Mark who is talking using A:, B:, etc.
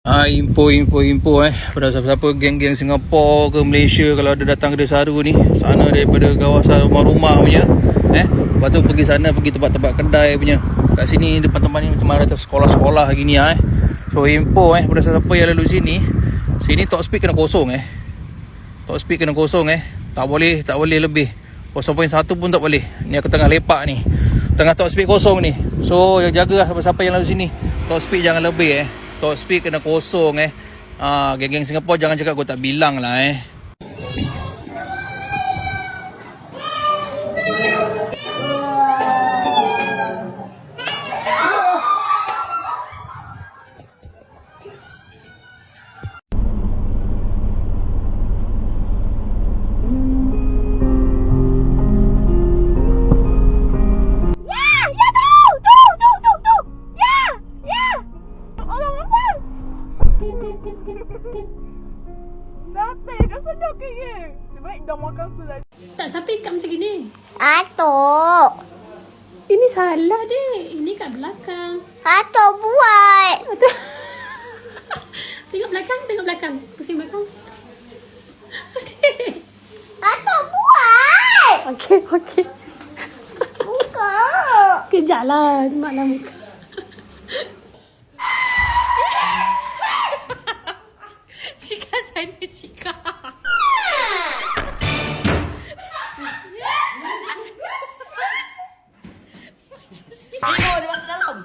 A: Info pada siapa-siapa geng-geng Singapura ke Malaysia, kalau ada datang ke Desaru ni, sana daripada kawasan rumah-rumah punya, lepas tu pergi sana, pergi tempat-tempat kedai punya. Kat sini tempat-tempat ni macam ada sekolah-sekolah gini So info pada siapa yang lalu sini top speed kena kosong Top speed kena kosong Tak boleh lebih 0.1 pun tak boleh. Ni aku tengah lepak ni, tengah top speed kosong ni. So jagalah siapa-siapa yang lalu sini, top speed jangan lebih Top speed kena kosong Geng-geng Singapura jangan cakap aku tak bilang lah
B: Kenapa? Kan sedap kaya. Sebaik dah makan selai.
C: Tak siapa ikat macam gini.
D: Atuk.
C: Ini salah dek. Ini kat belakang.
D: Atuk buat.
C: Tengok belakang. Pusing belakang. Dek.
D: Atuk buat.
C: Okey.
D: Buka.
C: Kejap lah. Mak lah muka. Cika sana Cika.
B: Tengok dia masuk dalam.